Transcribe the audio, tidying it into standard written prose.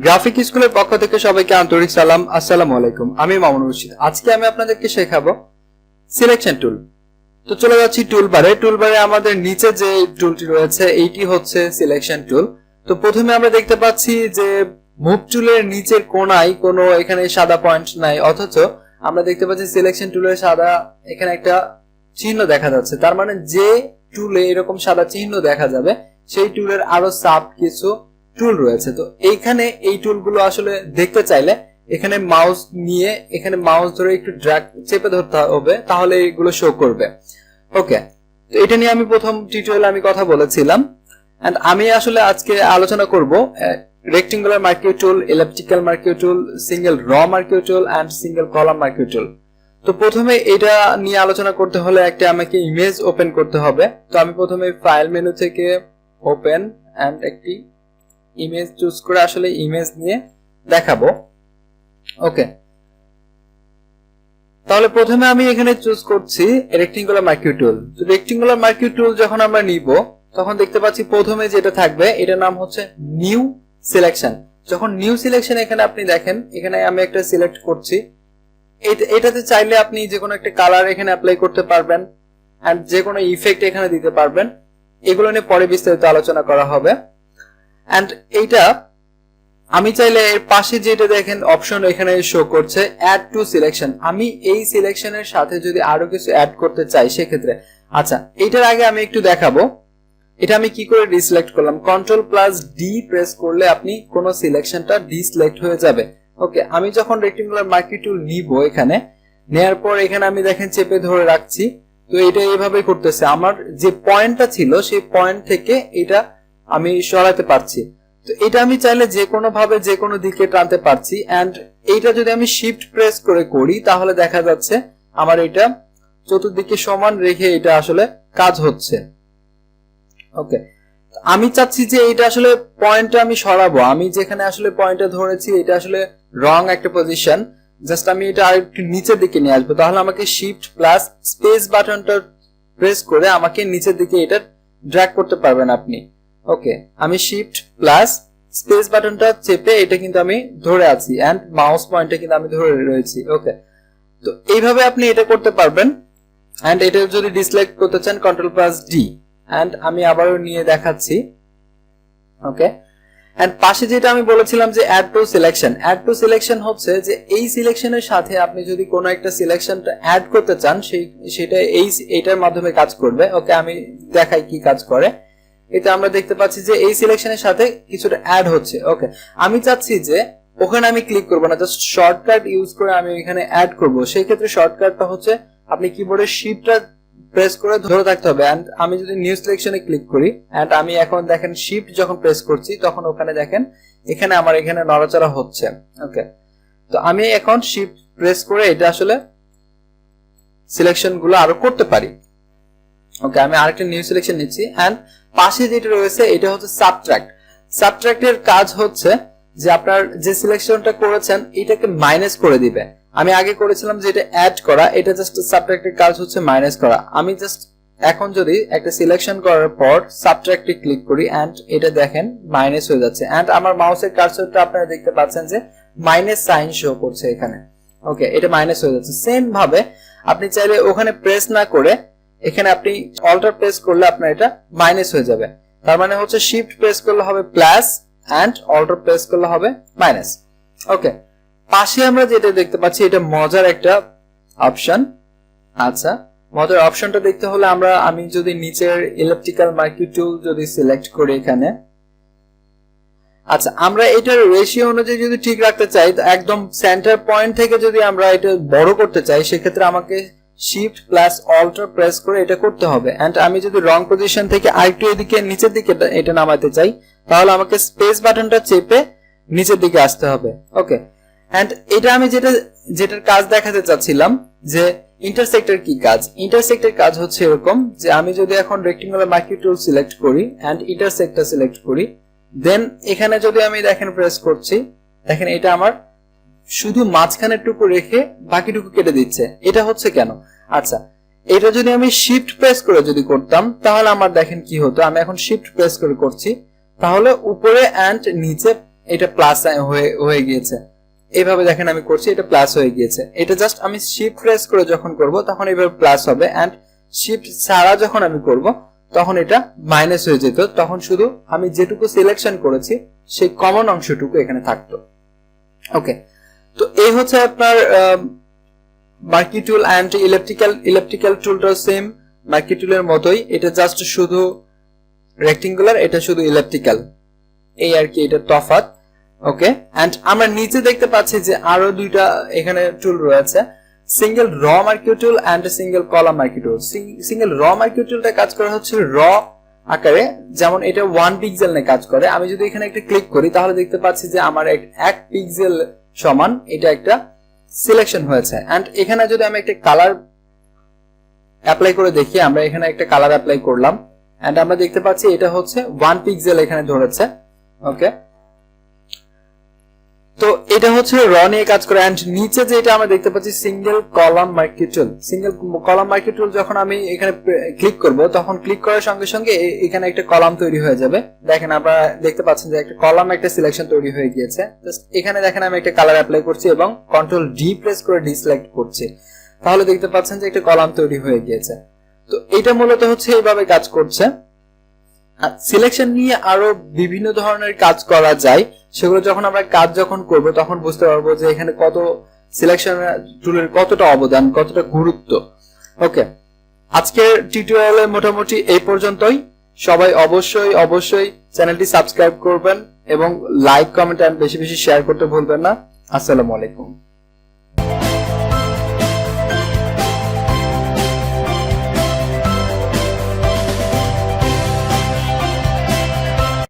Graphic স্কুলের পক্ষ থেকে সবাইকে আন্তরিক সালাম। আসসালামু আলাইকুম। আমি মামুনুর রশিদ। আজকে আমি আপনাদেরকে শেখাবো সিলেকশন টুল। তো চলে যাচ্ছি টুলবারে। টুলবারে আমাদের নিচে যে টুলটি রয়েছে এইটি হচ্ছে সিলেকশন টুল। তো প্রথমে আমরা দেখতে পাচ্ছি যে মুভ টুলের নিচের কোণায় কোনো এখানে সাদা পয়েন্ট নাই, অথচ আমরা দেখতে পাচ্ছি সিলেকশন টুলের সাদা এখানে একটা চিহ্ন দেখা যাচ্ছে। তার মানে যে টুলে এরকম সাদা চিহ্ন দেখা যাবে সেই টুলের আরো সাব কিছু টুল রয়েছে। তো এইখানে এই টুলগুলো আসলে দেখতে চাইলে এখানে মাউস নিয়ে এখানে মাউস ধরে একটু ড্র্যাগ চেপে ধরতে হবে, তাহলে এগুলো শো করবে। ওকে, তো এটা নিয়ে আমি প্রথম টিউটোরিয়ালে আমি কথা বলেছিলাম। এন্ড আমি আসলে আজকে আলোচনা করব রেক্টেঙ্গুলার মার্কিউ টুল, এলিপ্টিক্যাল মার্কিউ টুল, সিঙ্গেল র মার্কিউ টুল এন্ড সিঙ্গেল কলাম মার্কিউ টুল। তো প্রথমে এটা নিয়ে আলোচনা করতে হলে একটা আমাকে ইমেজ ওপেন করতে হবে। তো আমি প্রথমে ফাইল মেনু থেকে ওপেন এন্ড একটি ইমেজ চুজ করে আসলে ইমেজ নিয়ে দেখাবো। ওকে, তাহলে প্রথমে আমি এখানে চুজ করছি রেক্টেঙ্গুলার মার্কিউ টুল। তো রেক্টেঙ্গুলার মার্কিউ টুল যখন আমরা নিব তখন দেখতে পাচ্ছি প্রথমে যেটা থাকবে এটার নাম হচ্ছে নিউ সিলেকশন। যখন নিউ সিলেকশন এখানে আপনি দেখেন, এখানে আমি একটা সিলেক্ট করছি। এটাতে চাইলে আপনি যে কোনো একটা কালার এখানে অ্যাপ্লাই করতে পারবেন এন্ড যে কোনো ইফেক্ট এখানে দিতে পারবেন। এগুলো নিয়ে পরে বিস্তারিত আলোচনা করা হবে। এন্ড এইটা আমি চাইলে এর পাশে যেটা দেখেন অপশন এখানে শো করছে অ্যাড টু সিলেকশন। আমি এই সিলেকশনের সাথে যদি আরো কিছু অ্যাড করতে চাই সেক্ষেত্রে, আচ্ছা এইটার আগে আমি একটু দেখাবো এটা আমি কি করে ডিসিলেক্ট করলাম। Ctrl+D প্রেস করলে আপনি কোন সিলেকশনটা ডিসিলেক্ট হয়ে যাবে। ওকে, আমি যখন রেক্টেঙ্গুলার মার্কিউ টুল নিব এখানে নেয়ার পর এখানে আমি দেখেন চেপে ধরে রাখছি। তো এটা এইভাবে করতেছে, আমার যে পয়েন্টটা ছিল সেই পয়েন্ট থেকে এটা আমি সরাতে পারছি। তো এটা আমি চাইলে যে কোনো ভাবে যে কোনো দিকে টানতে পারছি। এন্ড এইটা যদি আমি শিফট প্রেস করে করি তাহলে দেখা যাচ্ছে আমার এটা চতুর্দিকে সমান রেখে এটা আসলে কাজ হচ্ছে। ওকে, আমি চাচ্ছি যে এটা আসলে পয়েন্টটা আমি সরাবো। আমি যেখানে আসলে পয়েন্টটা ধরেছি এটা আসলে রং একটা পজিশন, জাস্ট আমি এটা আরেকটু নিচের দিকে নিয়ে আসবো। তাহলে আমাকে শিফট প্লাস স্পেস বাটনটা প্রেস করে আমাকে নিচের দিকে এটা ড্র্যাগ করতে পারবেন আপনি। ওকে, আমি শিফট প্লাস স্পেস বাটনটা চেপে এটা কিন্তু আমি ধরে আছি এন্ড মাউস পয়েন্টটা কিন্তু আমি ধরে রয়েছি। ওকে, তো এইভাবে আপনি এটা করতে পারবেন। এন্ড এটা যদি ডিসলাইক করতে চান Ctrl+D এন্ড আমি আবারও নিয়ে দেখাচ্ছি। ওকে, এন্ড পাশে যেটা আমি বলেছিলাম যে add to selection. Add to selection হচ্ছে যে এই সিলেকশনের সাথে আপনি যদি কোনো একটা সিলেকশনটা অ্যাড করতে চান সেটা এইটার মাধ্যমে কাজ করবে। ওকে, আমি দেখাই কি কাজ করে। এটা আমরা দেখতে পাচ্ছি যে এই সিলেকশনের সাথে কিছুটা অ্যাড হচ্ছে। ওকে, আমি চাচ্ছি যে ওখানে আমি ক্লিক করব না, জাস্ট শর্টকাট ইউজ করে আমি এখানে অ্যাড করব। সেই ক্ষেত্রে শর্টকাটটা হচ্ছে আপনি কিবোর্ডের শিফটটা প্রেস করে ধরে থাকতে হবে। এন্ড আমি যদি নিউ সিলেকশনে ক্লিক করি এন্ড আমি এখন দেখেন শিফট যখন প্রেস করছি তখন ওখানে দেখেন এখানে আমার এখানে নড়াচড়া হচ্ছে। ওকে, তো আমি এখন শিফট প্রেস করে এটা আসলে সিলেকশন গুলো আরো করতে পারি। ওকে, আমি আরেকটা নিউ সিলেকশন নিচ্ছি এন্ড পাশে যেটা রয়েছে এটা হচ্ছে সাবট্রাক্ট। সাবট্রাক্টের কাজ হচ্ছে যে আপনার যে সিলেকশনটা করেছেন এটাকে মাইনাস করে দিবে। আমি আগে করেছিলাম যে এটা অ্যাড করা, এটা জাস্ট সাবট্রাক্টের কাজ হচ্ছে মাইনাস করা। আমি জাস্ট এখন যদি একটা সিলেকশন করার পর সাবট্রাক্টে ক্লিক করি এন্ড এটা দেখেন মাইনাস হয়ে যাচ্ছে। এন্ড আমার মাউসের কার্সরটা আপনারা দেখতে পাচ্ছেন যে মাইনাস সাইন শো করছে এখানে। ওকে, এটা মাইনাস হয়ে যাচ্ছে। সেম ভাবে আপনি চাইলে ওখানে প্রেস না করে এখানে আপনি অল্টার প্রেস করলে আপনার এটা মাইনাস হয়ে যাবে। তার মানে হচ্ছে শিফট প্রেস করলে হবে প্লাস এন্ড অল্টার প্রেস করলে হবে মাইনাস। ওকে, পাশে আমরা যেটা দেখতে পাচ্ছি এটা মজার একটা অপশন। আচ্ছা, মজার অপশনটা দেখতে হলে আমি যদি নিচের এলিপ্টিক্যাল মার্কিউ টুল যদি সিলেক্ট করি এখানে, আচ্ছা আমরা এটার রেশিও অনুযায়ী যদি ঠিক রাখতে চাই, একদম সেন্টার পয়েন্ট থেকে যদি আমরা এটা বড় করতে চাই সেক্ষেত্রে আমাকে শিফট প্লাস অল্টার প্রেস করে এটা করতে হবে। এন্ড আমি যদি রং পজিশন থেকে আরেকটু এদিকে নিচের দিকে এটা নামাতে চাই তাহলে আমাকে স্পেস বাটনটা চেপে নিচের দিকে আসতে হবে। ওকে, এন্ড এটা আমি যেটার কাজ দেখাতে চাচ্ছিলাম যে ইন্টারসেক্টর কি কাজ। ইন্টারসেক্টর কাজ হচ্ছে এরকম যে আমি যদি এখন রেক্টেঙ্গুলার মার্কিউ টুল সিলেক্ট করি এন্ড ইন্টারসেক্টর সিলেক্ট করি, দেন এখানে যদি আমি দেখেন প্রেস করছি, দেখেন এটা আমার শুধু মাঝখানের টুকু রেখে বাকিটুকু কেটে দিচ্ছে। এটা হচ্ছে কেন? আচ্ছা, এটা যদি আমি শিফট প্রেস করে যদি করতাম তাহলে আমার দেখেন কি হতো। আমি এখন শিফট প্রেস করে করছি, তাহলে উপরে এন্ড নিচে এটা প্লাস হয়ে গিয়েছে। এইভাবে দেখেন আমি করছি, এটা প্লাস হয়ে গিয়েছে। এটা জাস্ট আমি শিফট প্রেস করে যখন করব তখন এইভাবে প্লাস হবে, এন্ড শিফট ছাড়া যখন আমি করব তখন এটা মাইনাস হয়ে যেত। তখন শুধু আমি যেটুকু সিলেকশন করেছি সেই কমন অংশটুকু এখানে থাকতো। ওকে, তো এই হচ্ছে আপনার মার্কি টুল এন্ড ইলেকট্রিক্যাল টুলটাও সেম মার্কি টুলের মতোই, এটা জাস্ট শুধু রেক্টেঙ্গুলার, এটা শুধু ইলেকট্রিক্যাল, এই আর কি এটা তফাৎ। ওকে, এন্ড আমরা নিচে দেখতে পাচ্ছি যে আরো দুইটা এখানে টুল রয়েছে, single row marquee tool and single column marquee tool. Single row marquee টুলটা কাজ করা হচ্ছে র আকারে, যেমন এটা 1 পিক্সেল নিয়ে কাজ করে। আমি যদি এখানে একটা ক্লিক করি তাহলে দেখতে পাচ্ছি যে আমার 1 পিক্সেল সমান এটা একটা সিলেকশন হয়েছে। এন্ড এখানে যদি আমি একটা কালার অ্যাপ্লাই করে দেখি, আমরা এখানে একটা কালার অ্যাপ্লাই করলাম এন্ড আমরা দেখতে পাচ্ছি এটা হচ্ছে 1 পিক্সেল এখানে ধরেছে। ওকে, তো এটা হচ্ছে র নিয়ে কাজ করে। এন্ড নিচে যেটা আমরা দেখতে পাচ্ছি single column marquee tool. Single column marquee টুল যখন আমি এখানে ক্লিক করব তখন ক্লিক করার সঙ্গে সঙ্গে এখানে একটা কলাম তৈরি হয়ে যাবে। দেখেন আপনারা দেখতে পাচ্ছেন যে একটা কলাম, একটা সিলেকশন তৈরি হয়ে গিয়েছে। জাস্ট এখানে দেখেন আমি একটা কালার অ্যাপ্লাই করছি এবং কন্ট্রোল ডি প্রেস করে ডিসিলেক্ট করছি, তাহলে দেখতে পাচ্ছেন যে একটা কলাম তৈরি হয়ে গিয়েছে। তো এটা মূলত হচ্ছে এইভাবে কাজ করছে। সিলেকশন নিয়ে আরো বিভিন্ন ধরনের কাজ করা যায়, সেগুলো যখন আমরা কাজ করব তখন বুঝতে পারবো যে এখানে কত সিলেকশন টুলের কতটা অবদান, কতটা গুরুত্ব। ওকে, আজকের টিউটোরিয়ালে মোটামুটি এই পর্যন্তই। সবাই অবশ্যই চ্যানেলটি সাবস্ক্রাইব করবেন এবং লাইক, কমেন্ট এন্ড বেশি বেশি শেয়ার করতে ভুলবেন না। আসসালামু আলাইকুম।